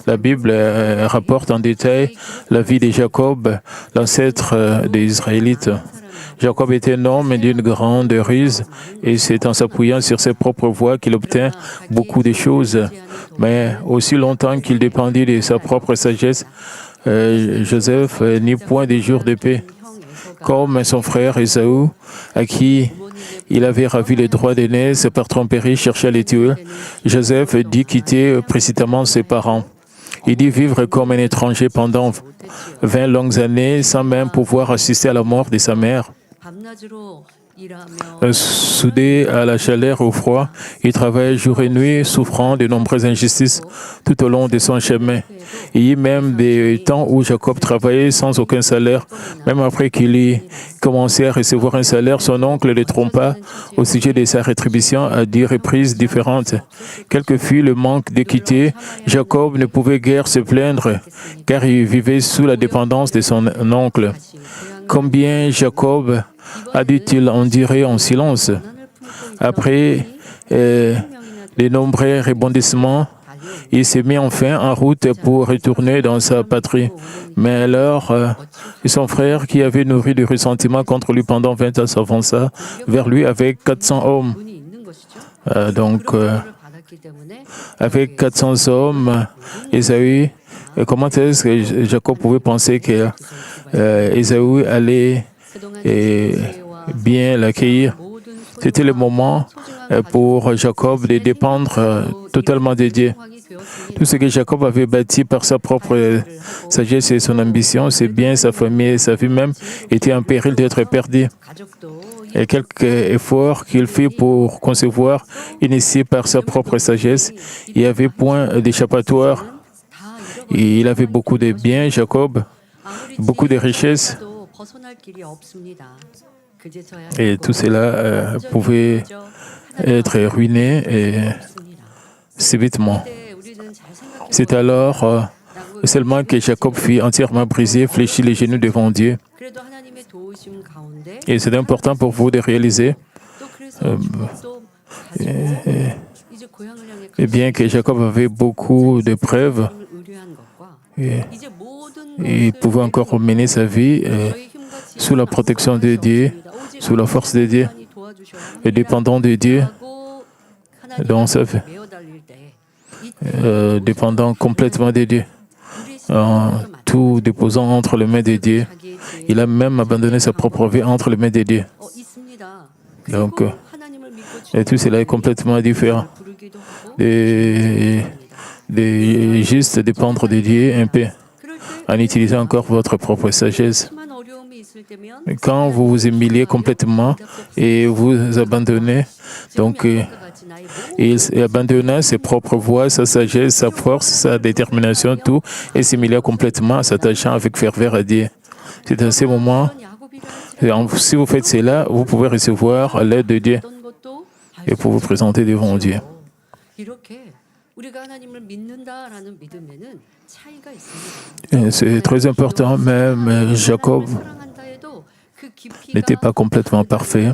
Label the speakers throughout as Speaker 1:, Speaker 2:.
Speaker 1: La Bible rapporte en détail la vie de Jacob, l'ancêtre des Israélites. Jacob était un homme d'une grande ruse et c'est en s'appuyant sur ses propres voies qu'il obtint beaucoup de choses. Mais aussi longtemps qu'il dépendit de sa propre sagesse, Joseph n'eut point des jours de paix. Comme son frère Ésaü, à qui il avait ravi les droits d'aînesse par tromperie, cherchait à les tuer, Joseph dit quitter précisément ses parents. Il dit vivre comme un étranger pendant 20 longues années sans même pouvoir assister à la mort de sa mère. Soudé à la chaleur et au froid, il travaille jour et nuit, souffrant de nombreuses injustices tout au long de son chemin. Il y a même des temps où Jacob travaillait sans aucun salaire. Même après qu'il ait commencé à recevoir un salaire, son oncle le trompa au sujet de sa rétribution à 10 reprises différentes. Quel que fût le manque d'équité, Jacob ne pouvait guère se plaindre, car il vivait sous la dépendance de son oncle. Combien Jacob a dû-il endurer en silence? Après de nombreux rebondissements, il s'est mis enfin en route pour retourner dans sa patrie. Mais alors, son frère, qui avait nourri du ressentiment contre lui pendant 20 ans, s'avança vers lui avec 400 hommes. Avec 400 hommes, Ésaü, comment est-ce que Jacob pouvait penser que Ésaü allait bien l'accueillir? C'était le moment pour Jacob de dépendre totalement de Dieu. Tout ce que Jacob avait bâti par sa propre sagesse et son ambition, ses biens, sa famille et sa vie même, étaient en péril d'être perdus. Et quelques efforts qu'il fit pour concevoir, initié par sa propre sagesse, il n'y avait point d'échappatoire. Il avait beaucoup de biens, Jacob, beaucoup de richesses. Et tout cela pouvait être ruiné subitement. C'est alors seulement que Jacob fut entièrement brisé, fléchit les genoux devant Dieu. Et c'est important pour vous de réaliser, bien que Jacob avait beaucoup de preuves, il pouvait encore mener sa vie sous la protection de Dieu, sous la force de Dieu, et dépendant de Dieu dans sa vie, dépendant complètement de Dieu, en tout déposant entre les mains de Dieu. Il a même abandonné sa propre vie entre les mains de Dieu. Donc, et tout cela est complètement différent de juste dépendre de Dieu un peu, en utilisant encore votre propre sagesse. Quand vous vous humiliez complètement et vous abandonnez, donc, et abandonnant ses propres voies, sa sagesse, sa force, sa détermination, tout, et s'humilier complètement, s'attachant avec ferveur à Dieu. C'est dans ces moments, si vous faites cela, vous pouvez recevoir l'aide de Dieu et pour vous présenter devant Dieu. C'est très important, même Jacob n'était pas complètement parfait.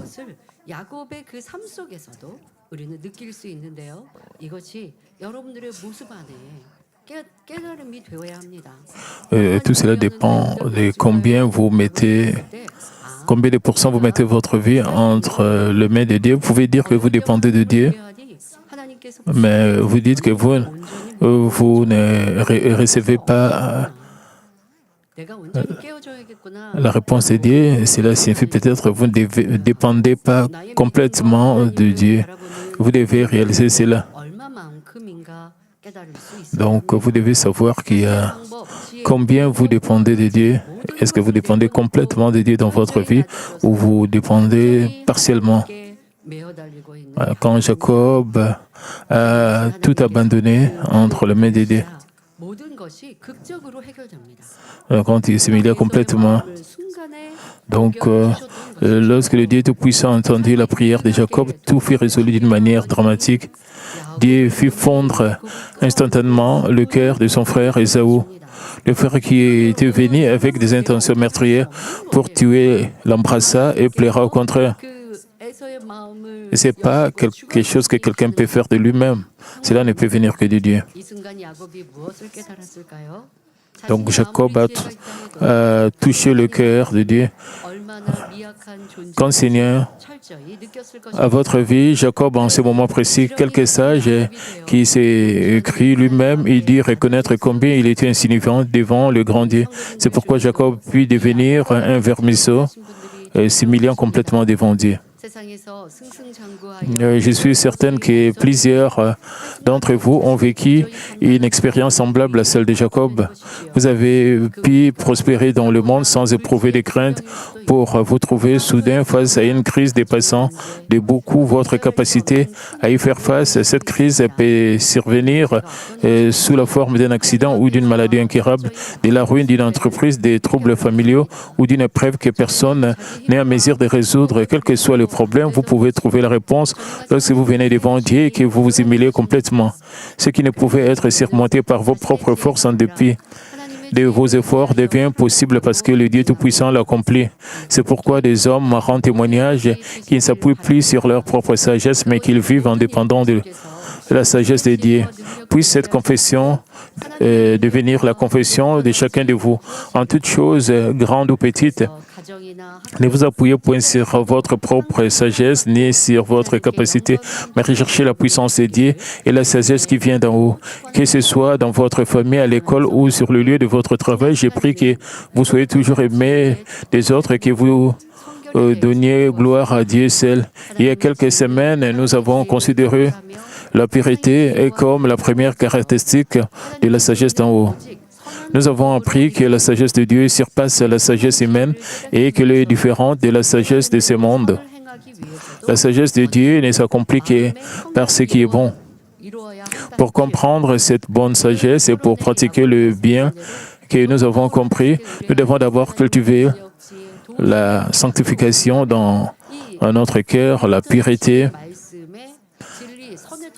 Speaker 1: Tout cela dépend de combien de pourcents vous mettez votre vie entre les mains de Dieu. Vous pouvez dire que vous dépendez de Dieu, mais vous dites que vous ne recevez pas la réponse de Dieu. Cela signifie peut-être que vous ne dépendez pas complètement de Dieu. Vous devez réaliser cela. Donc, vous devez savoir qu'il y a combien vous dépendez de Dieu. Est-ce que vous dépendez complètement de Dieu dans votre vie ou vous dépendez partiellement? Quand Jacob a tout abandonné entre les mains de Dieu, quand il s'humilia complètement, donc lorsque le Dieu Tout-Puissant entendit la prière de Jacob, tout fut résolu d'une manière dramatique. Dieu fit fondre instantanément le cœur de son frère Ésaü. Le frère qui était venu avec des intentions meurtrières pour tuer l'embrassa et plaira au contraire. Ce n'est pas quelque chose que quelqu'un peut faire de lui-même. Cela ne peut venir que de Dieu. Donc Jacob a touché le cœur de Dieu. Quand Seigneur, à votre vie, Jacob, en ce moment précis, quelques sages qui s'est écrit lui-même, il dit reconnaître combien il était insignifiant devant le grand Dieu. C'est pourquoi Jacob put devenir un vermisseau, s'humiliant complètement devant Dieu. Je suis certaine que plusieurs d'entre vous ont vécu une expérience semblable à celle de Jacob. Vous avez pu prospérer dans le monde sans éprouver de crainte pour vous trouver soudain face à une crise dépassant de beaucoup votre capacité à y faire face. Cette crise peut survenir sous la forme d'un accident ou d'une maladie incurable, de la ruine d'une entreprise, des troubles familiaux ou d'une épreuve que personne n'est en mesure de résoudre. Quel que soit le problème, vous pouvez trouver la réponse lorsque vous venez devant Dieu et que vous vous humiliez complètement. Ce qui ne pouvait être surmonté par vos propres forces en dépit de vos efforts devient possible parce que le Dieu Tout-Puissant l'accomplit. C'est pourquoi des hommes rendent témoignage qui ne s'appuient plus sur leur propre sagesse, mais qu'ils vivent en dépendant de la sagesse de Dieu. Puisse cette confession devenir la confession de chacun de vous. En toute chose, grande ou petite, ne vous appuyez point sur votre propre sagesse, ni sur votre capacité, mais recherchez la puissance de Dieu et la sagesse qui vient d'en haut. Que ce soit dans votre famille, à l'école ou sur le lieu de votre travail, j'ai pris que vous soyez toujours aimés des autres et que vous donniez gloire à Dieu seul. Il y a quelques semaines, nous avons considéré la pureté comme la première caractéristique de la sagesse d'en haut. Nous avons appris que la sagesse de Dieu surpasse la sagesse humaine et qu'elle est différente de la sagesse de ce monde. La sagesse de Dieu ne s'accomplit que par ce qui est bon. Pour comprendre cette bonne sagesse et pour pratiquer le bien que nous avons compris, nous devons d'abord cultiver la sanctification dans notre cœur, la pureté.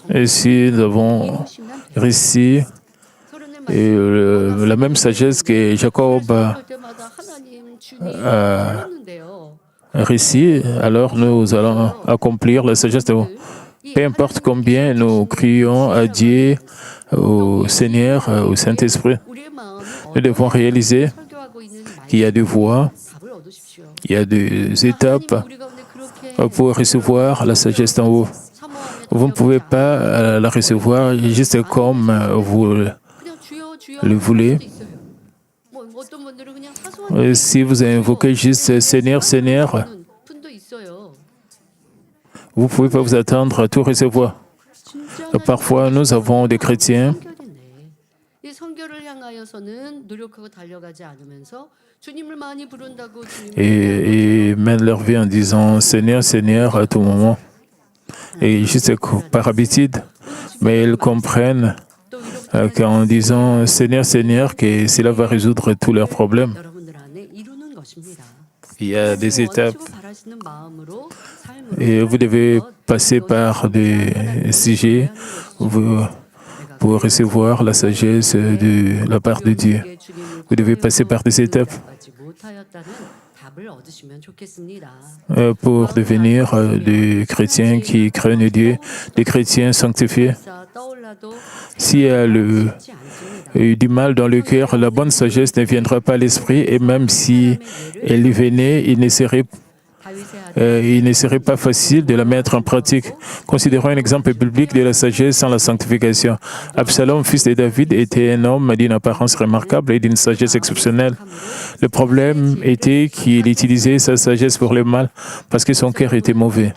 Speaker 1: Et si nous avons réussi la même sagesse que Jacob a réussi, alors nous allons accomplir la sagesse de vous. Peu importe combien nous crions à Dieu, au Seigneur, au Saint-Esprit, nous devons réaliser qu'il y a des voies, il y a des étapes pour recevoir la sagesse d'en haut. Vous ne pouvez pas la recevoir juste comme vous le voulez. Si vous invoquez juste Seigneur, Seigneur, vous ne pouvez pas vous attendre à tout recevoir. Parfois, nous avons des chrétiens et ils mènent leur vie en disant Seigneur, Seigneur à tout moment. Et juste par habitude, mais ils comprennent qu'en disant Seigneur, Seigneur, que cela va résoudre tous leurs problèmes. Il y a des étapes et vous devez passer par des sujets pour recevoir la sagesse de la part de Dieu. Vous devez passer par des étapes pour devenir des chrétiens qui craignent Dieu, des chrétiens sanctifiés. S'il y a du mal dans le cœur, la bonne sagesse ne viendra pas à l'esprit et même si elle y venait, il ne serait pas facile de la mettre en pratique. Considérons un exemple biblique de la sagesse sans la sanctification. Absalom, fils de David, était un homme d'une apparence remarquable et d'une sagesse exceptionnelle. Le problème était qu'il utilisait sa sagesse pour le mal parce que son cœur était mauvais.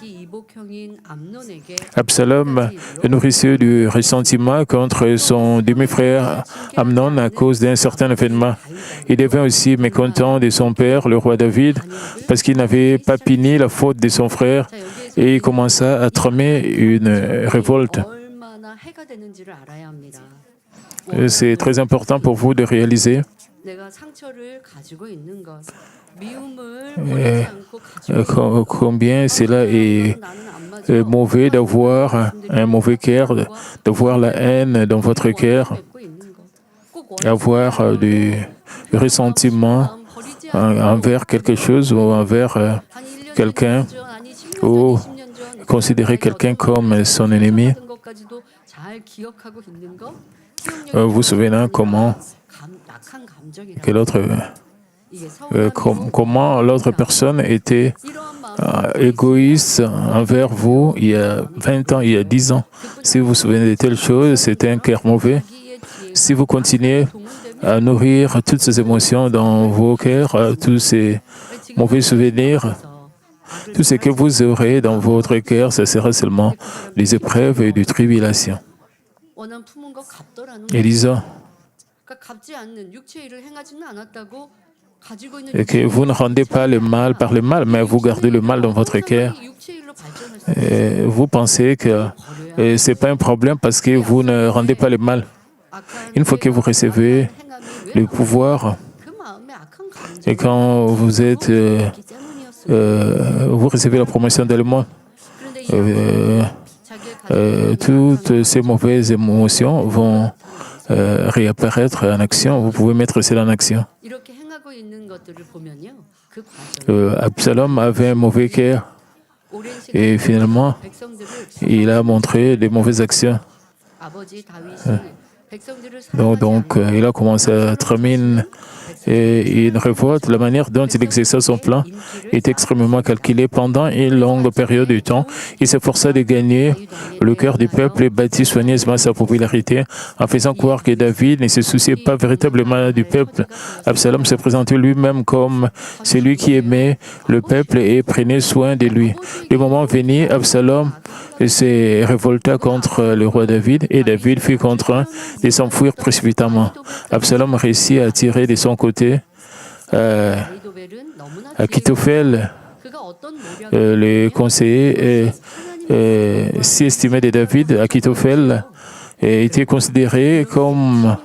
Speaker 1: Absalom nourrissait du ressentiment contre son demi-frère Amnon à cause d'un certain événement. Il devint aussi mécontent de son père, le roi David, parce qu'il n'avait pas puni la faute de son frère et il commença à tramer une révolte. C'est très important pour vous de réaliser combien cela est mauvais d'avoir un mauvais cœur, d'avoir la haine dans votre cœur, avoir du ressentiment envers quelque chose ou envers quelqu'un, ou considérer quelqu'un comme son ennemi. Vous vous souvenez comment comment l'autre personne était égoïste envers vous il y a 20 ans, il y a 10 ans. Si vous vous souvenez de telles choses, c'était un cœur mauvais. Si vous continuez à nourrir toutes ces émotions dans vos cœurs, tous ces mauvais souvenirs, tout ce que vous aurez dans votre cœur, ce sera seulement des épreuves et des tribulations. Élisa, et que vous ne rendez pas le mal par le mal, mais vous gardez le mal dans votre cœur. Et vous pensez que ce n'est pas un problème parce que vous ne rendez pas le mal. Une fois que vous recevez le pouvoir, et quand vous êtes, vous recevez la promotion dans le monde, toutes ces mauvaises émotions vont réapparaître en action. Vous pouvez mettre cela en action. Absalom avait un mauvais cœur et finalement, il a montré des mauvaises actions. Donc, il a commencé à tramer une révolte. La manière dont il exerçait son plan est extrêmement calculée. Pendant une longue période de temps, il s'efforça de gagner le cœur du peuple et bâtit soigneusement sa popularité en faisant croire que David ne se souciait pas véritablement du peuple. Absalom se présentait lui-même comme celui qui aimait le peuple et prenait soin de lui. Le moment venu, Absalom se révolta contre le roi David et David fut contraint de s'enfuir précipitamment. Absalom réussit à tirer de son côté Akitophel, le conseiller si estimé de David. Akitophel était considéré comme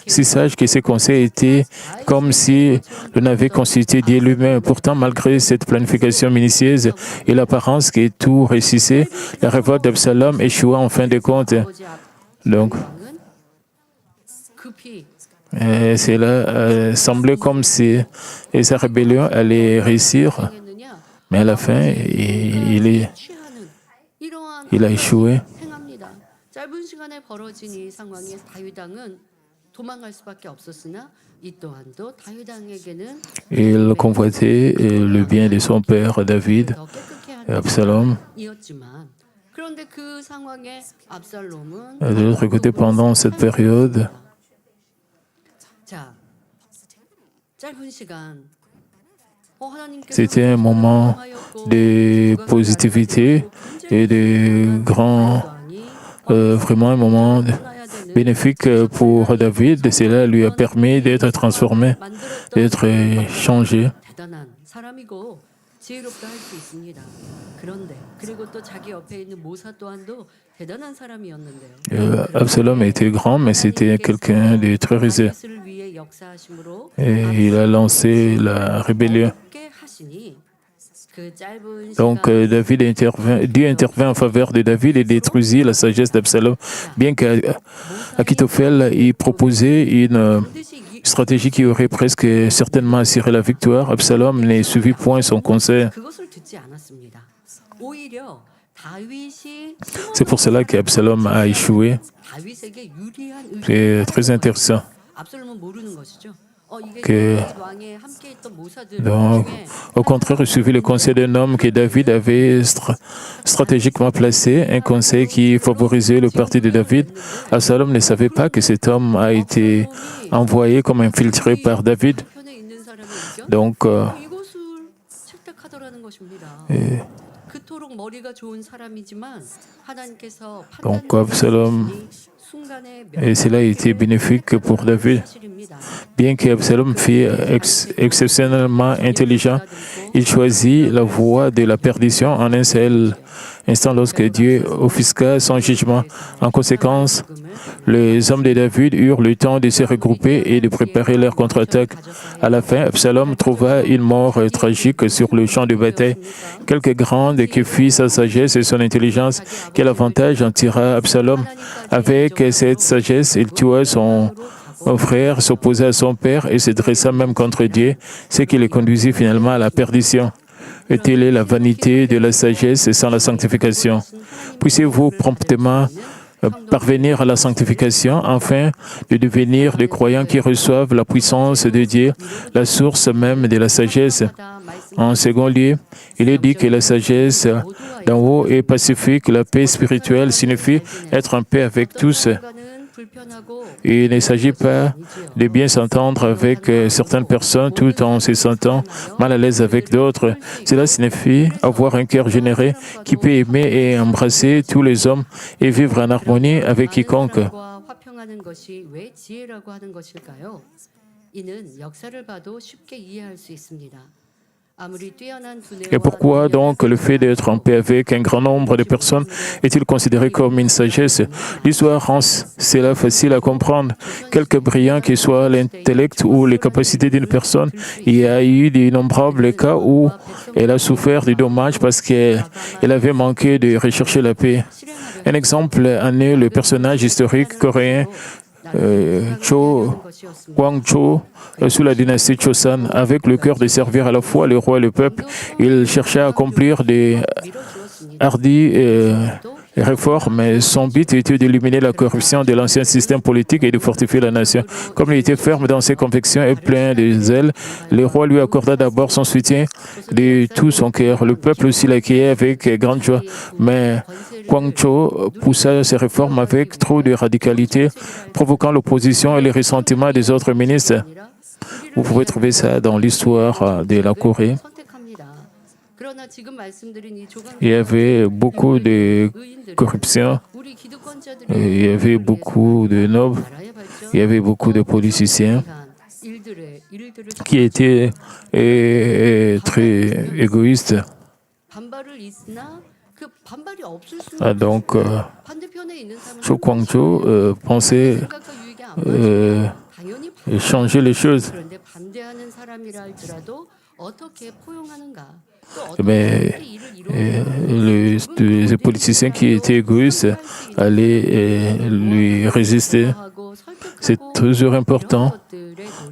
Speaker 1: si sage que ses conseils étaient comme si l'on avait consulté Dieu lui-même. Pourtant, malgré cette planification minutieuse et l'apparence que tout réussissait, la révolte d'Absalom échoua en fin de compte. Donc, cela semblait comme si sa rébellion allait réussir, mais à la fin, il a échoué. Il convoitait le bien de son père David, Absalom. De l'autre côté, pendant cette période, c'était un moment de positivité et de grand, vraiment un moment bénéfique pour David. Cela lui a permis d'être transformé, d'être changé. Absalom était grand, mais c'était quelqu'un de très rusé. Et il a lancé la rébellion. Donc, Dieu intervint en faveur de David et détruisit la sagesse d'Absalom. Bien qu'Akitophel y proposait une stratégie qui aurait presque certainement assuré la victoire, Absalom ne suivit point son conseil. C'est pour cela qu'Absalom a échoué. C'est très intéressant. Donc, au contraire, il suivit le conseil d'un homme que David avait stratégiquement placé, un conseil qui favorisait le parti de David. Absalom ne savait pas que cet homme a été envoyé comme infiltré par David. Donc, Absalom, et cela a été bénéfique pour David. Bien qu'Absalom fût exceptionnellement intelligent, il choisit la voie de la perdition en un seul instant lorsque Dieu offusqua son jugement. En conséquence, les hommes de David eurent le temps de se regrouper et de préparer leur contre-attaque. À la fin, Absalom trouva une mort tragique sur le champ de bataille. Quelque grande que fût sa sagesse et son intelligence, quel avantage en tira Absalom? Avec cette sagesse, il tua son frère, s'opposa à son père et se dressa même contre Dieu, ce qui le conduisit finalement à la perdition. Et telle est la vanité de la sagesse sans la sanctification. Puissiez-vous promptement parvenir à la sanctification, afin de devenir des croyants qui reçoivent la puissance de Dieu, la source même de la sagesse. En second lieu, il est dit que la sagesse d'en haut est pacifique, la paix spirituelle signifie être en paix avec tous. Il ne s'agit pas de bien s'entendre avec certaines personnes tout en se sentant mal à l'aise avec d'autres. Cela signifie avoir un cœur généreux qui peut aimer et embrasser tous les hommes et vivre en harmonie avec quiconque. Et pourquoi donc le fait d'être en paix avec un grand nombre de personnes est-il considéré comme une sagesse? L'histoire rend cela facile à comprendre. Quelque brillant que soit l'intellect ou les capacités d'une personne, il y a eu d'innombrables cas où elle a souffert du dommage parce qu'elle avait manqué de rechercher la paix. Un exemple en est le personnage historique coréen Gwangjo sous la dynastie Choson. Avec le cœur de servir à la fois le roi et le peuple, il cherchait à accomplir des hardies réformes, mais son but était d'éliminer la corruption de l'ancien système politique et de fortifier la nation. Comme il était ferme dans ses convictions et plein de zèle, le roi lui accorda d'abord son soutien de tout son cœur. Le peuple aussi l'accueillait avec grande joie, mais Gwangjo poussa ses réformes avec trop de radicalité, provoquant l'opposition et le ressentiment des autres ministres. Vous pouvez trouver ça dans l'histoire de la Corée. Il y avait beaucoup de corruption, il y avait beaucoup de nobles, il y avait beaucoup de politiciens qui étaient très égoïstes. Donc, Cho Kwangjo pensait changer les choses. Mais les politiciens qui étaient égoïstes allaient lui résister. C'est toujours important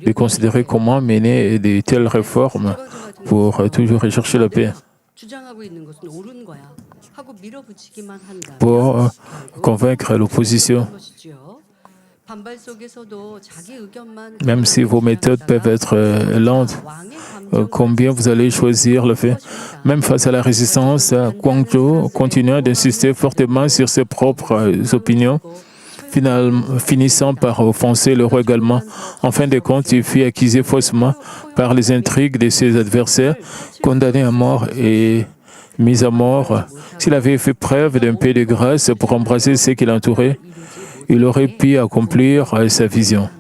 Speaker 1: de considérer comment mener de telles réformes pour toujours rechercher la paix. Pour convaincre l'opposition. Même si vos méthodes peuvent être lentes, combien vous allez choisir le fait? Même face à la résistance, Gwangjo continua d'insister fortement sur ses propres opinions, finissant par offenser le roi également. En fin de compte, il fut accusé faussement par les intrigues de ses adversaires, condamné à mort et mis à mort. S'il avait fait preuve d'un peu de grâce pour embrasser ceux qui l'entouraient, il aurait pu accomplir sa vision.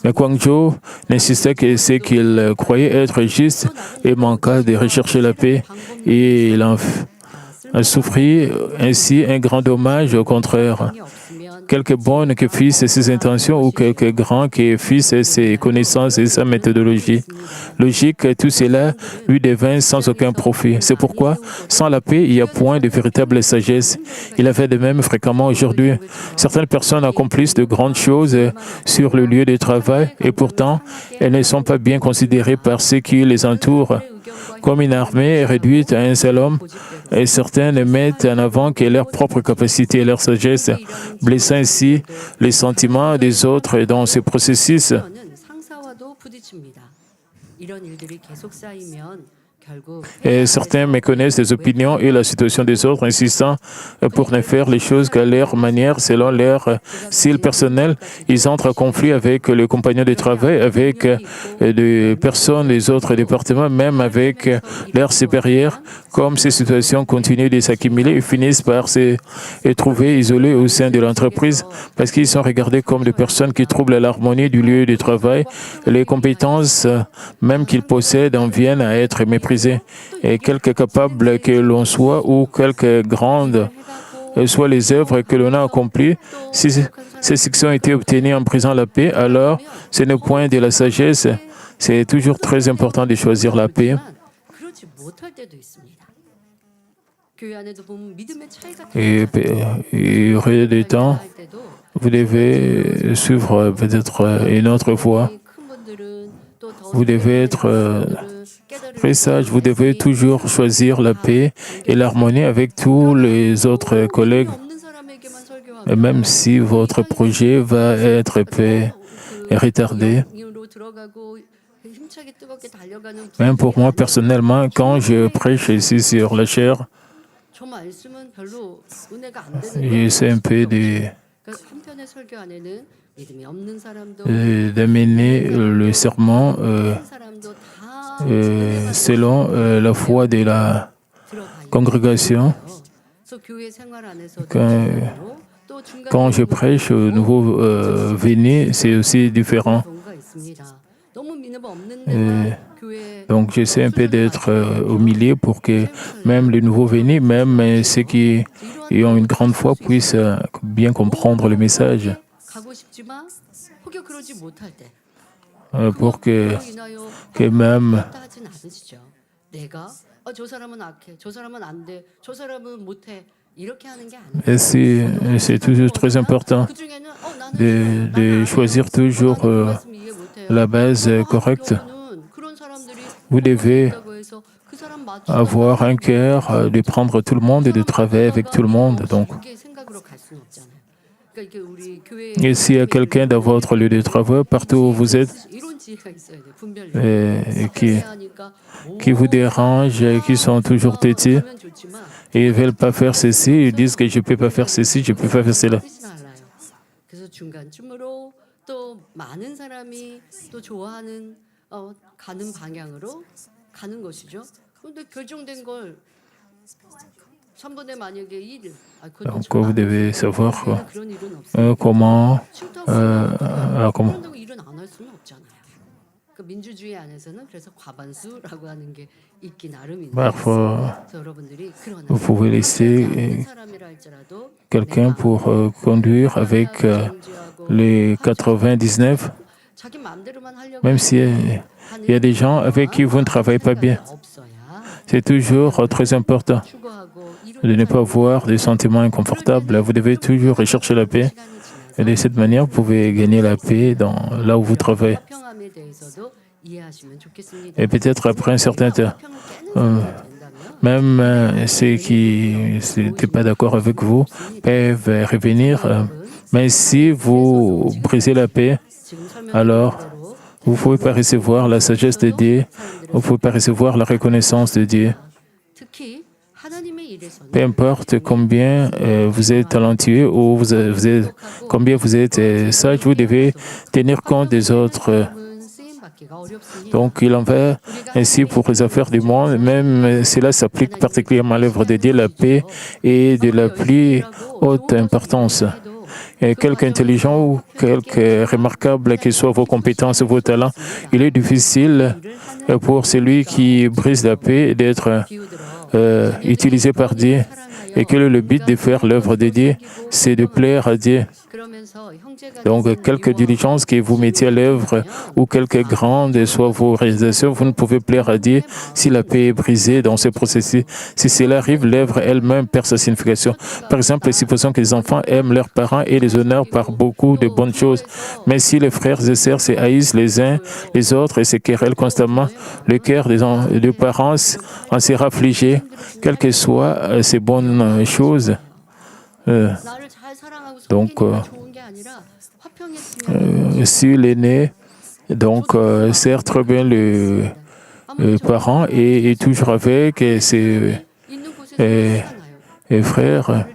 Speaker 1: Mais Gwangjo n'insistait que ce qu'il croyait être juste et manqua de rechercher la paix, et il en souffrit ainsi un grand dommage. Au contraire, quelque bonnes que fussent ses intentions ou quelque grands que fussent ses connaissances et sa méthodologie logique, tout cela lui devint sans aucun profit. C'est pourquoi, sans la paix, il n'y a point de véritable sagesse. Il en fait de même fréquemment aujourd'hui. Certaines personnes accomplissent de grandes choses sur le lieu de travail et pourtant, elles ne sont pas bien considérées par ceux qui les entourent. Comme une armée est réduite à un seul homme, et certains ne mettent en avant que leur propre capacité et leur sagesse, blessant ainsi les sentiments des autres dans ce processus. Et certains méconnaissent les opinions et la situation des autres, insistant pour ne faire les choses qu'à leur manière, selon leur style personnel. Ils entrent en conflit avec les compagnons de travail, avec des personnes des autres départements, même avec leurs supérieurs. Comme ces situations continuent de s'accumuler, ils finissent par se trouver isolés au sein de l'entreprise parce qu'ils sont regardés comme des personnes qui troublent l'harmonie du lieu de travail. Les compétences, même qu'ils possèdent, en viennent à être méprisées. Et quelque capable que l'on soit ou quelque grande soient les œuvres que l'on a accomplies, si ces succès ont été obtenus en brisant la paix, alors ce n'est point de la sagesse. C'est toujours très important de choisir la paix. Et il y aurait des temps, vous devez suivre peut-être une autre voie. Vous devez être Très sage, vous devez toujours choisir la paix et l'harmonie avec tous les autres collègues, et même si votre projet va être retardé. Même pour moi, personnellement, quand je prêche ici sur la chair, j'essaie un peu d'amener le serment selon la foi de la congrégation. Quand je prêche aux nouveaux venus, c'est aussi différent. Donc, j'essaie un peu d'être au milieu pour que même les nouveaux venus, même ceux qui ont une grande foi, puissent bien comprendre le message. Pour que même c'est toujours très important de choisir toujours la base correcte. Vous devez avoir un cœur de prendre tout le monde et de travailler avec tout le monde. Donc, et s'il y a quelqu'un dans votre lieu de travail, partout où vous êtes, qui vous dérange, qui sont toujours têtus, et ils ne veulent pas faire ceci, ils disent que je ne peux pas faire ceci, je ne peux pas faire cela. Donc, vous devez savoir comment. Parfois, vous pouvez laisser quelqu'un pour conduire avec les 99, même s'il y a des gens avec qui vous ne travaillez pas bien. C'est toujours très important de ne pas avoir des sentiments inconfortables. Vous devez toujours rechercher la paix. Et de cette manière, vous pouvez gagner la paix là où vous travaillez. Et peut-être après un certain temps, même ceux qui n'étaient pas d'accord avec vous peuvent revenir. Mais si vous brisez la paix, alors vous ne pouvez pas recevoir la sagesse de Dieu, vous ne pouvez pas recevoir la reconnaissance de Dieu. Peu importe combien vous êtes talentueux ou combien vous êtes sage, vous devez tenir compte des autres. Donc, il en va ainsi pour les affaires du monde. Même cela s'applique particulièrement à l'œuvre de Dieu. La paix est de la plus haute importance. Et quelque intelligent ou quelque remarquable que soient vos compétences et vos talents, il est difficile pour celui qui brise la paix d'être utilisé par Dieu. Et quel est le but de faire l'œuvre de Dieu? C'est de plaire à Dieu. Donc, quelque diligence que vous mettiez à l'œuvre ou quelque grande soit vos réalisations, vous ne pouvez plaire à Dieu si la paix est brisée dans ce processus. Si cela arrive, l'œuvre elle-même perd sa signification. Par exemple, supposons que les enfants aiment leurs parents et les honorent par beaucoup de bonnes choses. Mais si les frères et sœurs se haïssent les uns les autres et se querellent constamment, le cœur des parents en sera affligé, quelles que soient ces bonnes choses. Donc, si l'aîné sert très bien le parent et est toujours avec ses frères,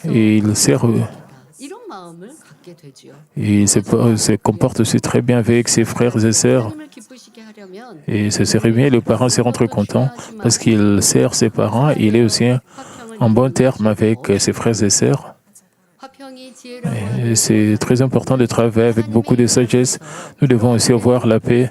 Speaker 1: ils servent. Il se comporte aussi très bien avec ses frères et sœurs. Et ce serait bien, le parent se rend très content parce qu'il sert ses parents. Il est aussi en bon terme avec ses frères et sœurs. Et c'est très important de travailler avec beaucoup de sagesse. Nous devons aussi avoir la paix.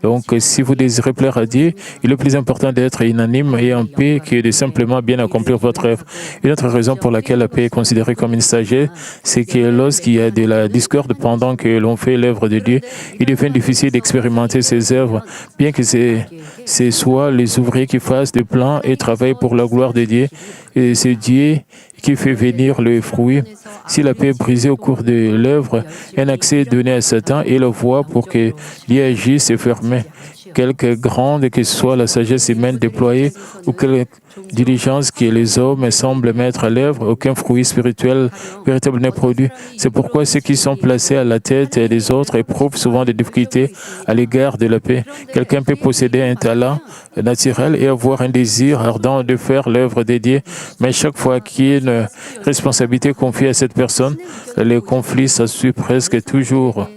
Speaker 1: Donc, si vous désirez plaire à Dieu, il est plus important d'être unanime et en paix que de simplement bien accomplir votre œuvre. Une autre raison pour laquelle la paix est considérée comme une sagesse, c'est que lorsqu'il y a de la discorde pendant que l'on fait l'œuvre de Dieu, il devient difficile d'expérimenter ces œuvres, bien que c'est soit les ouvriers qui fassent des plans et travaillent pour la gloire de Dieu, et c'est Dieu qui fait venir le fruit. Si la paix est brisée au cours de l'œuvre, un accès est donné à Satan et la voie pour qu'il y agisse est fermée. Quelque grande que soit la sagesse humaine déployée ou quelle diligence que les hommes semblent mettre à l'œuvre, aucun fruit spirituel véritable n'est produit. C'est pourquoi ceux qui sont placés à la tête des autres éprouvent souvent des difficultés à l'égard de la paix. Quelqu'un peut posséder un talent naturel et avoir un désir ardent de faire l'œuvre dédiée, mais chaque fois qu'il y a une responsabilité confiée à cette personne, les conflits s'assument presque toujours.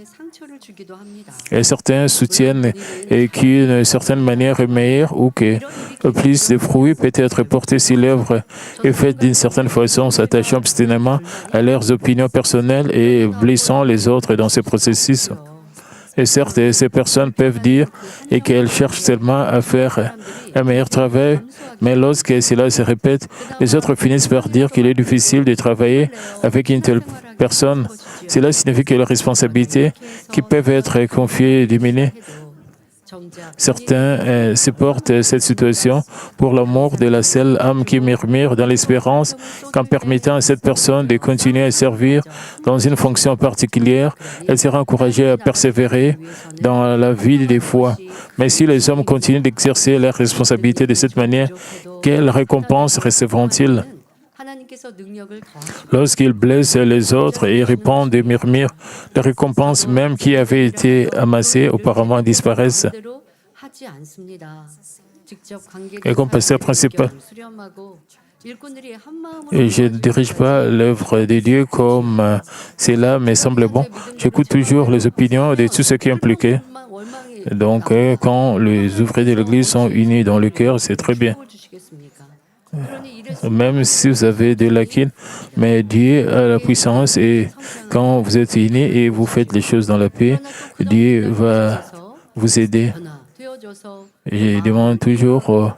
Speaker 1: Et certains soutiennent qu'une certaine manière est meilleure ou que plus de fruits peut être porté si l'œuvre est faite d'une certaine façon, s'attachant obstinément à leurs opinions personnelles et blessant les autres dans ce processus. Et certes, ces personnes peuvent dire qu'elles cherchent seulement à faire un meilleur travail, mais lorsque cela se répète, les autres finissent par dire qu'il est difficile de travailler avec une telle personne. Cela signifie que les responsabilités qui peuvent être confiées diminuent. Certains supportent cette situation pour l'amour de la seule âme qui murmure dans l'espérance qu'en permettant à cette personne de continuer à servir dans une fonction particulière, elle sera encouragée à persévérer dans la vie des foi. Mais si les hommes continuent d'exercer leurs responsabilités de cette manière, quelle récompense recevront-ils? Lorsqu'ils blessent les autres et répandent des murmures, les récompenses même qui avaient été amassées auparavant disparaissent. Et comme pasteur principal, et je ne dirige pas l'œuvre de Dieu comme cela me semble bon. J'écoute toujours les opinions de tous ceux qui sont impliqués. Donc, quand les ouvriers de l'Église sont unis dans le cœur, c'est très bien. Même si vous avez des lacunes, mais Dieu a la puissance et quand vous êtes unis et vous faites les choses dans la paix, Dieu va vous aider. Je demande toujours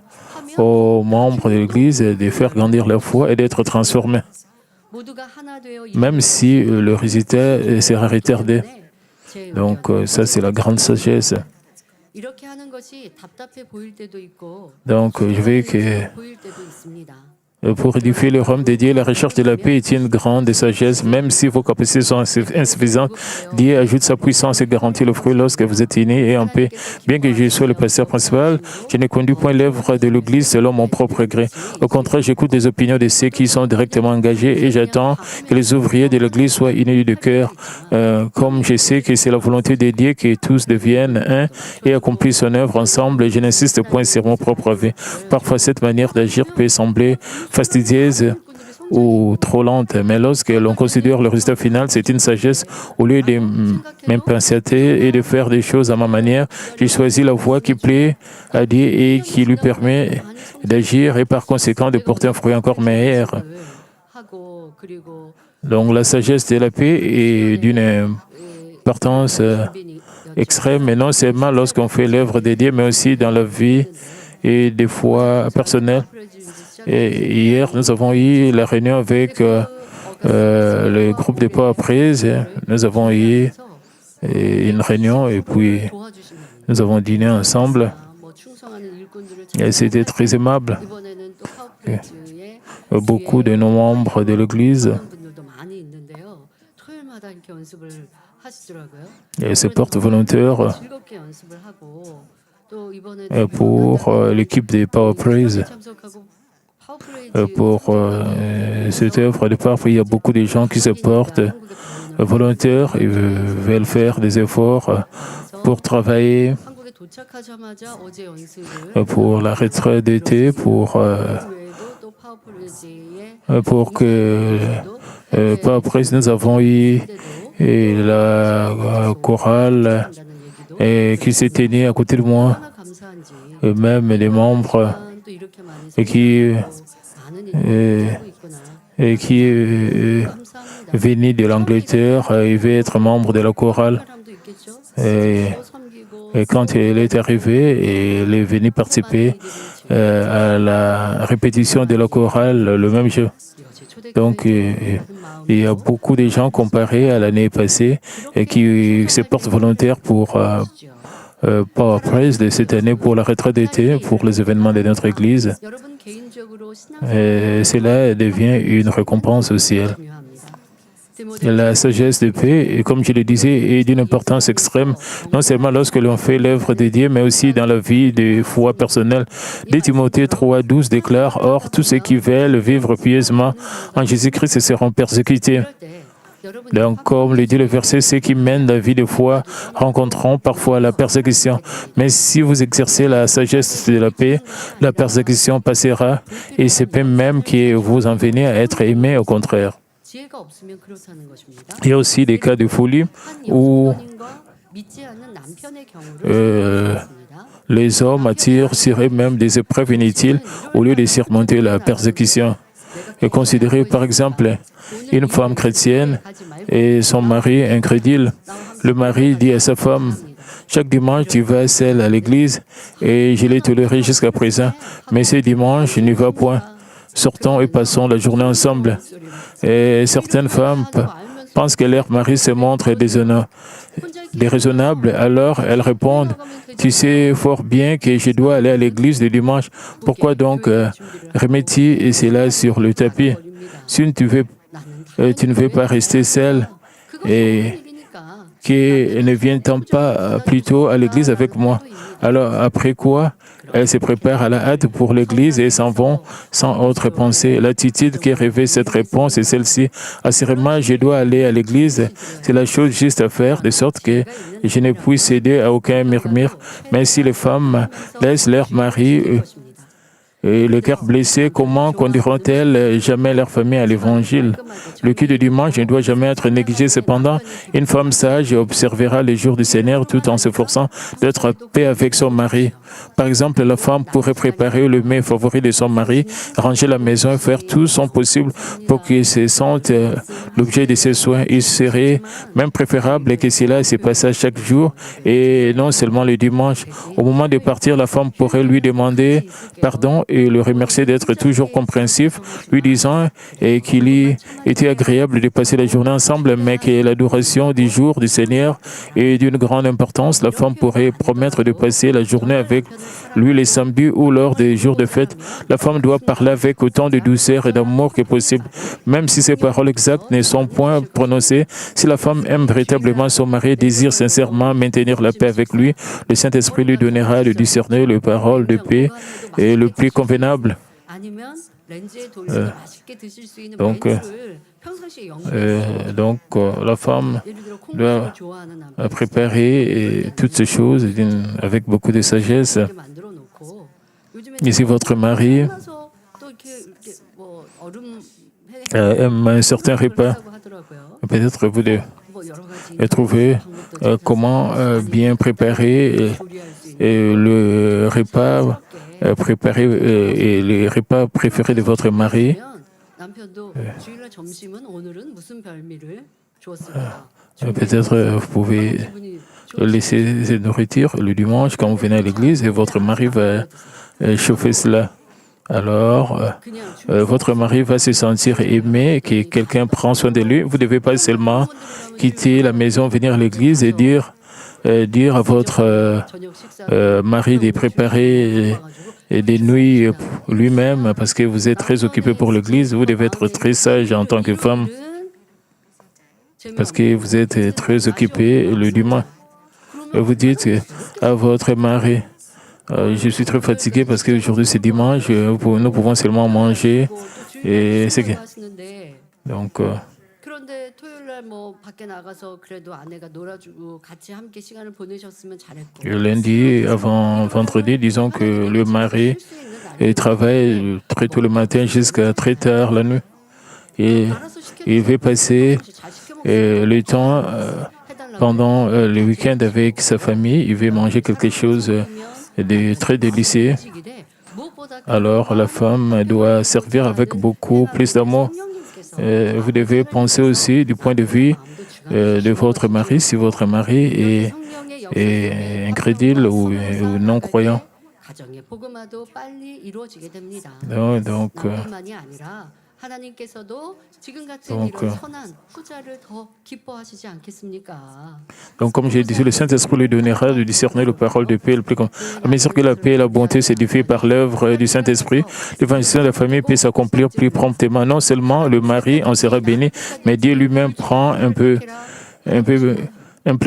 Speaker 1: aux membres de l'Église de faire grandir leur foi et d'être transformés, même si le résultat sera retardé. Donc ça, c'est la grande sagesse. Donc je veux que pour édifier le royaume de Dieu, la recherche de la paix est une grande sagesse, même si vos capacités sont insuffisantes. Dieu ajoute sa puissance et garantit le fruit lorsque vous êtes unis et en paix. Bien que je sois le pasteur principal, je ne conduis point l'œuvre de l'Église selon mon propre gré. Au contraire, j'écoute les opinions de ceux qui sont directement engagés et j'attends que les ouvriers de l'Église soient unis de cœur. Comme je sais que c'est la volonté de Dieu que tous deviennent un et accomplissent son œuvre ensemble, je n'insiste point sur mon propre avis. Parfois, cette manière d'agir peut sembler fastidieuse ou trop lente, mais lorsque l'on considère le résultat final, c'est une sagesse. Au lieu de m'impatienter et de faire des choses à ma manière, j'ai choisi la voie qui plaît à Dieu et qui lui permet d'agir et par conséquent de porter un fruit encore meilleur. Donc la sagesse de la paix est d'une importance extrême, mais non seulement lorsqu'on fait l'œuvre de Dieu, mais aussi dans la vie et des fois personnelles. Et hier, nous avons eu la réunion avec le groupe de Power Praise. Nous avons eu une réunion et puis nous avons dîné ensemble. Et c'était très aimable. Et beaucoup de nos membres de l'Église se portent volontaires pour l'équipe de Power Praise. Pour cette œuvre de parfois, il y a beaucoup de gens qui se portent volontaires et veulent faire des efforts pour travailler pour la retraite d'été, pour que pas après nous avons eu la chorale qui s'est tenue à côté de moi, et même les membres qui est venu de l'Angleterre, il veut être membre de la chorale. Et quand il est arrivé, il est venu participer à la répétition de la chorale le même jour. Donc, il y a beaucoup de gens comparés à l'année passée et qui se portent volontaires pour Power Praise de cette année, pour la retraite d'été, pour les événements de notre Église. Et cela devient une récompense au ciel. La sagesse de paix, et comme je le disais, est d'une importance extrême, non seulement lorsque l'on fait l'œuvre de Dieu, mais aussi dans la vie de foi personnelle. 2 Timothée 3,12 déclare « Or, tous ceux qui veulent vivre pieusement en Jésus-Christ seront persécutés. » Donc, comme le dit le verset, ceux qui mènent la vie de foi rencontreront parfois la persécution. Mais si vous exercez la sagesse de la paix, la persécution passera et c'est peut même que vous en venez à être aimé au contraire. Il y a aussi des cas de folie où les hommes attirent sur eux-mêmes des épreuves inutiles au lieu de surmonter la persécution. Et considérez par exemple une femme chrétienne et son mari incrédule. Le mari dit à sa femme, « Chaque dimanche, tu vas seule à l'église et je l'ai toléré jusqu'à présent, mais ce dimanche, je n'y vais point. Sortons et passons la journée ensemble. » Et certaines femmes pensent que leur mari se montre déraisonnable, alors elles répondent, « Tu sais fort bien que je dois aller à l'église le dimanche. Pourquoi donc remets-tu cela sur le tapis? Si tu ne veux pas rester seule et que ne viens-t'en pas plutôt à l'église avec moi? » Alors, après quoi, elles se préparent à la hâte pour l'église et s'en vont sans autre pensée. L'attitude qui révèle cette réponse est celle-ci. Assurément, je dois aller à l'église. C'est la chose juste à faire, de sorte que je ne puisse céder à aucun murmure. Mais si les femmes laissent leur mari et le cœur blessé, comment conduiront-elles jamais leur famille à l'Évangile? Le culte du dimanche ne doit jamais être négligé. Cependant, une femme sage observera les jours du Seigneur tout en s'efforçant d'être en paix avec son mari. Par exemple, la femme pourrait préparer le mets favori de son mari, ranger la maison et faire tout son possible pour qu'il se sente l'objet de ses soins. Il serait même préférable que cela se passe chaque jour et non seulement le dimanche. Au moment de partir, la femme pourrait lui demander pardon et le remercier d'être toujours compréhensif, lui disant qu'il y était agréable de passer la journée ensemble, mais que l'adoration du jour du Seigneur est d'une grande importance. La femme pourrait promettre de passer la journée avec lui les samedis ou lors des jours de fête. La femme doit parler avec autant de douceur et d'amour que possible, même si ses paroles exactes ne sont point prononcées. Si la femme aime véritablement son mari et désire sincèrement maintenir la paix avec lui, le Saint-Esprit lui donnera de discerner les paroles de paix et le plus convenable. La femme doit préparer toutes ces choses avec beaucoup de sagesse. Et si votre mari aime un certain repas, peut-être vous devez trouver comment bien préparer le repas et les repas préférés de votre mari. Peut-être vous pouvez laisser cette nourriture le dimanche quand vous venez à l'église et votre mari va chauffer cela. Alors, votre mari va se sentir aimé, que quelqu'un prend soin de lui. Vous ne devez pas seulement quitter la maison, venir à l'église et dire à votre mari de préparer des nuits lui-même parce que vous êtes très occupé pour l'église. Vous devez être très sage en tant que femme parce que vous êtes très occupé le dimanche. Vous dites à votre mari, je suis très fatigué parce qu'aujourd'hui c'est dimanche, nous pouvons seulement manger. Et c'est que... Donc, le lundi avant vendredi, disons que le mari travaille très tôt le matin jusqu'à très tard la nuit. Et il veut passer le temps pendant le week-end avec sa famille. Il veut manger quelque chose de très délicieux. Alors la femme doit servir avec beaucoup plus d'amour. Vous devez penser aussi du point de vue de votre mari, si votre mari est incrédule ou non-croyant. Donc, Donc, comme j'ai dit, le Saint-Esprit lui donnera de discerner la parole de paix. À mesure que la paix et la bonté s'édifient par l'œuvre du Saint-Esprit, l'évangélisation de la famille peut s'accomplir plus promptement. Non seulement le mari en sera béni, mais Dieu lui-même prend un plus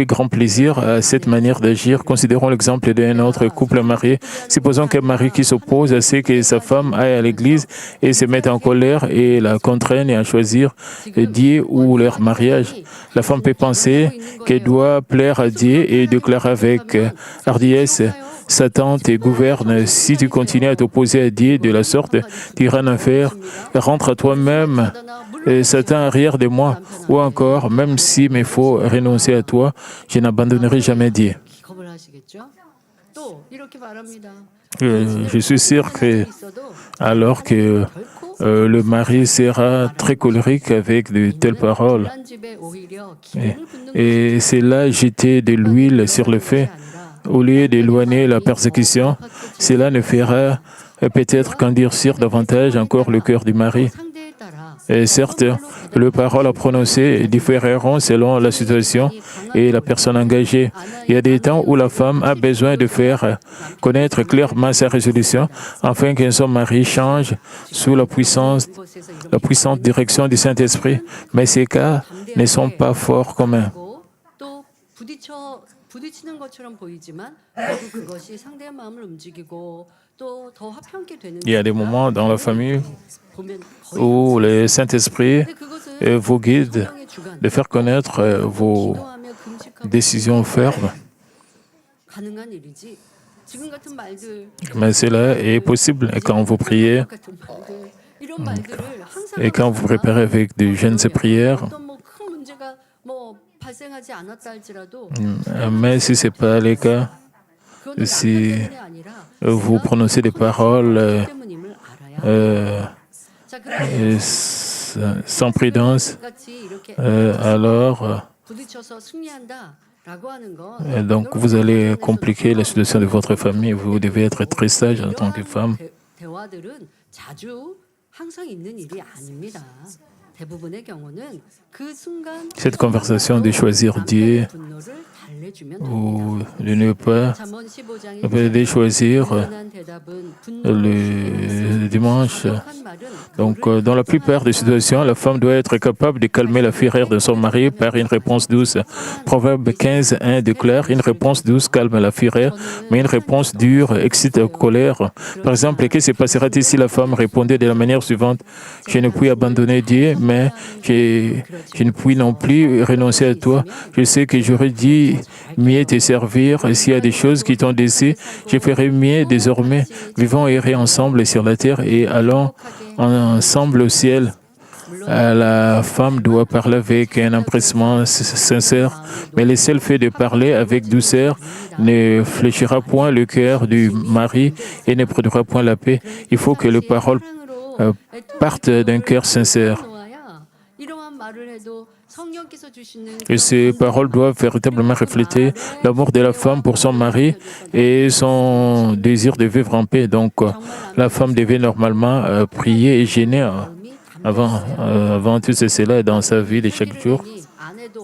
Speaker 1: grand plaisir à cette manière d'agir. Considérons l'exemple d'un autre couple marié. Supposons qu'un mari qui s'oppose à ce que sa femme aille à l'église et se mette en colère et la contraigne à choisir Dieu ou leur mariage. La femme peut penser qu'elle doit plaire à Dieu et déclarer avec hardiesse: Satan te gouverne. Si tu continues à t'opposer à Dieu de la sorte, tu iras en enfer. Rentre à toi-même. Satan arrière de moi. Ou encore, même s'il me faut renoncer à toi, je n'abandonnerai jamais Dieu. Je suis sûr que alors que le mari sera très colérique avec de telles paroles, et c'est là jeter de l'huile sur le feu, au lieu d'éloigner la persécution, cela ne fera peut-être qu'endurcir davantage encore le cœur du mari. Et certes, les paroles à prononcer différeront selon la situation et la personne engagée. Il y a des temps où la femme a besoin de faire connaître clairement sa résolution afin que son mari change sous la puissante direction du Saint-Esprit. Mais ces cas ne sont pas fort communs. Il y a des moments dans la famille où le Saint-Esprit vous guide de faire connaître vos décisions fermes. Mais cela est possible quand vous priez et quand vous préparez avec des jeûnes et prières. Mais si ce n'est pas le cas, si vous prononcez des paroles sans prudence, alors donc vous allez compliquer la situation de votre famille. Vous devez être très sage en tant que femme. Cette conversation de choisir Dieu ou de ne pas de choisir le dimanche. Donc, dans la plupart des situations, la femme doit être capable de calmer la fureur de son mari par une réponse douce. Proverbe 15:1 déclare: une réponse douce calme la fureur, mais une réponse dure excite la colère. Par exemple, que se passerait-il si la femme répondait de la manière suivante: je ne puis abandonner Dieu, mais je ne puis non plus renoncer à toi. Je sais que j'aurais dit mieux te servir. S'il y a des choses qui t'ont déçu, je ferai mieux désormais. Vivons et errons ensemble sur la terre et allons ensemble au ciel. La femme doit parler avec un empressement sincère, mais le seul fait de parler avec douceur ne fléchira point le cœur du mari et ne produira point la paix. Il faut que les paroles partent d'un cœur sincère. Et ces paroles doivent véritablement refléter l'amour de la femme pour son mari et son désir de vivre en paix. Donc, la femme devait normalement prier et gêner avant tout cela dans sa vie de chaque jour.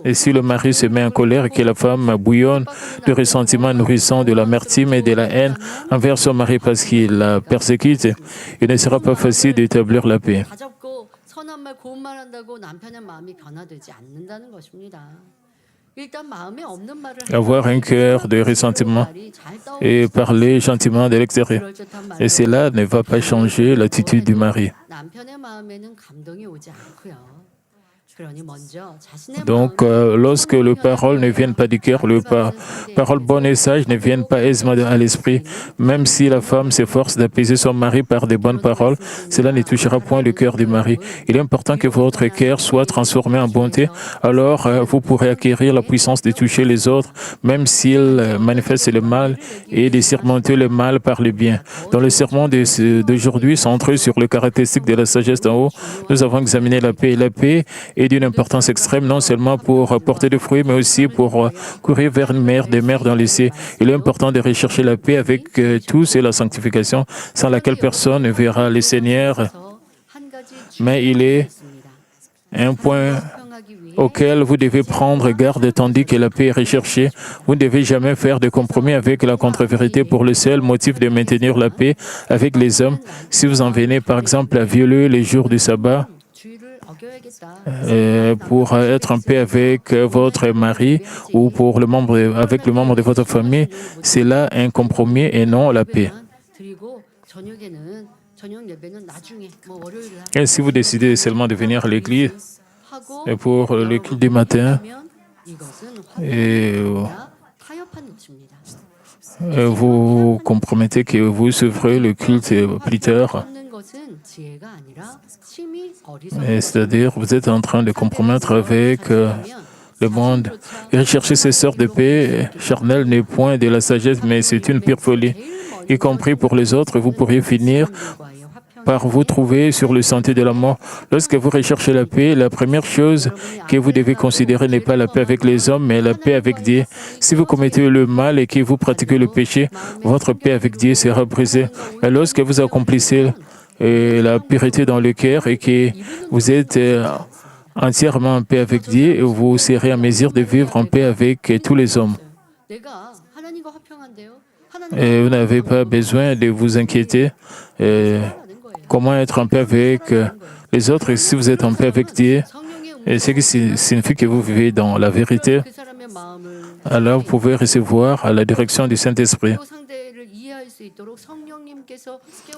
Speaker 1: Et si le mari se met en colère et que la femme bouillonne de ressentiment nourrissant de l'amertume et de la haine envers son mari parce qu'il la persécute, il ne sera pas facile d'établir la paix. Avoir un cœur de ressentiment et parler gentiment de l'extérieur. Et cela ne va pas changer l'attitude du mari. Donc, lorsque les paroles ne viennent pas du cœur, les paroles bonnes et sages ne viennent pas aisément à l'esprit. Même si la femme s'efforce d'apaiser son mari par de bonnes paroles, cela ne touchera point le cœur du mari. Il est important que votre cœur soit transformé en bonté. Alors, vous pourrez acquérir la puissance de toucher les autres, même s'ils manifestent le mal, et de surmonter le mal par le bien. Dans le sermon d'aujourd'hui, centré sur les caractéristiques de la sagesse d'en haut, nous avons examiné la paix. La paix est d'une importance extrême, non seulement pour porter des fruits, mais aussi pour courir vers une mer des mers dans les cieux. Il est important de rechercher la paix avec tous et la sanctification, sans laquelle personne ne verra le Seigneur. mais il est un point auquel vous devez prendre garde tandis que la paix est recherchée. Vous ne devez jamais faire de compromis avec la contre-vérité pour le seul motif de maintenir la paix avec les hommes. Si vous en venez par exemple à violer les jours du sabbat, pour être en paix avec votre mari ou pour avec le membre de votre famille, c'est là un compromis et non la paix. Et si vous décidez seulement de venir à l'église pour le culte du matin, et vous compromettez que vous suivrez le culte plus tard. C'est-à-dire, vous êtes en train de compromettre avec le monde. Et rechercher ces sortes de paix charnelle n'est point de la sagesse, mais c'est une pure folie. Y compris pour les autres, vous pourriez finir par vous trouver sur le sentier de la mort. Lorsque vous recherchez la paix, la première chose que vous devez considérer n'est pas la paix avec les hommes, mais la paix avec Dieu. Si vous commettez le mal et que vous pratiquez le péché, votre paix avec Dieu sera brisée. Mais lorsque vous accomplissez la pureté dans le cœur et que vous êtes entièrement en paix avec Dieu, vous serez en mesure de vivre en paix avec tous les hommes. Et vous n'avez pas besoin de vous inquiéter. Comment être en paix avec les autres? Et si vous êtes en paix avec Dieu, ce qui signifie que vous vivez dans la vérité, alors vous pouvez recevoir la direction du Saint-Esprit.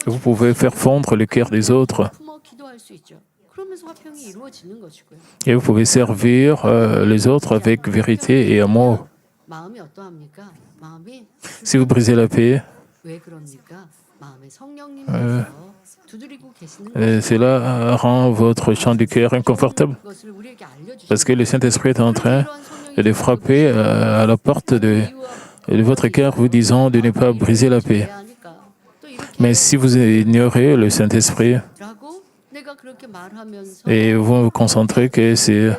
Speaker 1: Vous pouvez faire fondre le cœur des autres. Et vous pouvez servir les autres avec vérité et amour. Si vous brisez la paix, cela rend votre champ du cœur inconfortable. Parce que le Saint-Esprit est en train de frapper à la porte de votre cœur, vous disant de ne pas briser la paix. Mais si vous ignorez le Saint-Esprit et vous vous concentrez que c'est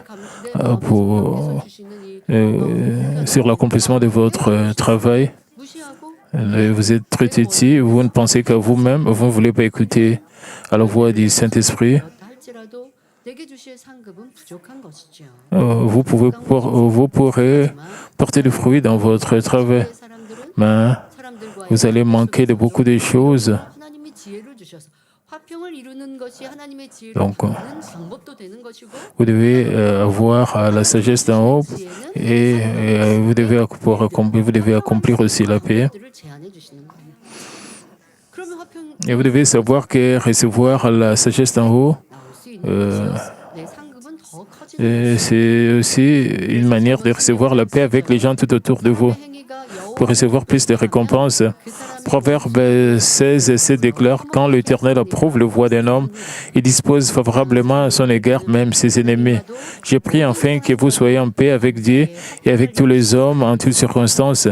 Speaker 1: sur l'accomplissement de votre travail, vous êtes très têtu, vous ne pensez qu'à vous-même, vous ne voulez pas écouter à la voix du Saint-Esprit, vous pourrez porter du fruit dans votre travail, mais vous allez manquer de beaucoup de choses. Donc, vous devez avoir la sagesse d'en haut et vous devez accomplir aussi la paix. Et vous devez savoir que recevoir la sagesse d'en haut, c'est aussi une manière de recevoir la paix avec les gens tout autour de vous. Pour recevoir plus de récompenses. Proverbe 16:7 déclare « Quand l'Éternel approuve le voie d'un homme, il dispose favorablement à son égard même ses ennemis. Je prie enfin que vous soyez en paix avec Dieu et avec tous les hommes en toutes circonstances.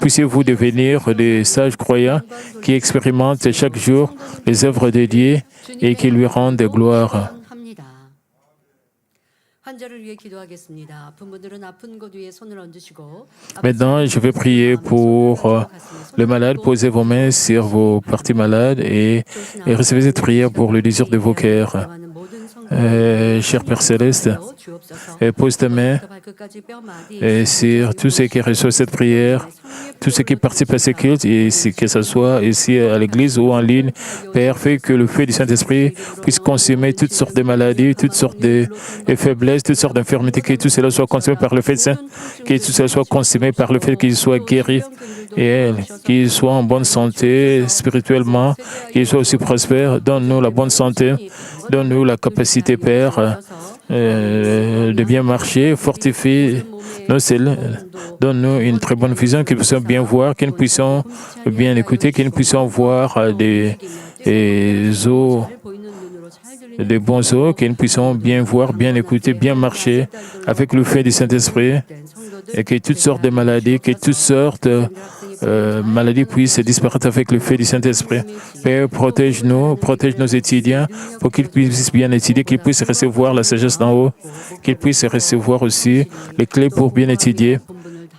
Speaker 1: Puissiez-vous devenir des sages croyants qui expérimentent chaque jour les œuvres de Dieu et qui lui rendent gloire. » Maintenant, je vais prier pour le malade. Posez vos mains sur vos parties malades et recevez cette prière pour le désir de vos cœurs. Cher Père Céleste, pose ta main sur tous ceux qui reçoivent cette prière, tous ceux qui participent à ce culte, et que ce soit ici à l'église ou en ligne. Père, fais que le feu du Saint-Esprit puisse consumer toutes sortes de maladies, toutes sortes de faiblesses, toutes sortes d'infirmités, que tout cela soit consumé par le fait Saint, que tout cela soit consumé par le fait qu'il soit guéri et qu'il soit en bonne santé spirituellement, qu'il soit aussi prospère. Donne-nous la bonne santé, donne-nous la capacité, Père, de bien marcher, fortifie nos cellules, donne-nous une très bonne vision, que nous puissions bien voir, que nous puissions bien écouter, que nous puissions voir des bons os, que nous puissions bien voir, bien écouter, bien marcher avec le feu du Saint-Esprit, et que toutes sortes de maladies, que toutes sortes maladies puissent disparaître avec le feu du Saint-Esprit. Père, protège nos étudiants pour qu'ils puissent bien étudier, qu'ils puissent recevoir la sagesse d'en haut, qu'ils puissent recevoir aussi les clés pour bien étudier,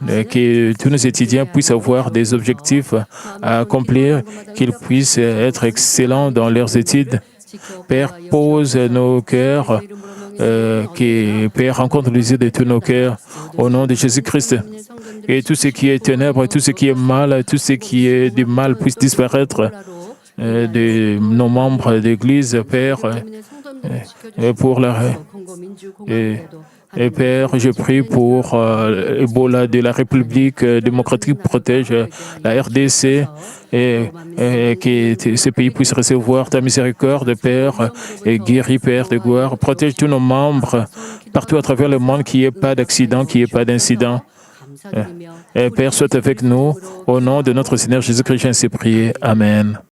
Speaker 1: que tous nos étudiants puissent avoir des objectifs à accomplir, qu'ils puissent être excellents dans leurs études. Père, pose nos cœurs, Père, rencontre les yeux de tous nos cœurs, au nom de Jésus-Christ. Et tout ce qui est ténèbres, tout ce qui est mal, tout ce qui est du mal puisse disparaître de nos membres d'Église, Père, pour la... Et Père, je prie pour Ebola de la République démocratique, protège la RDC et que ce pays puisse recevoir ta miséricorde, Père, et guéris, Père de gloire. Protège tous nos membres partout à travers le monde, qu'il n'y ait pas d'accident, qu'il n'y ait pas d'incident. Père, sois avec nous. Au nom de notre Seigneur Jésus-Christ, j'ai ainsi prié. Amen.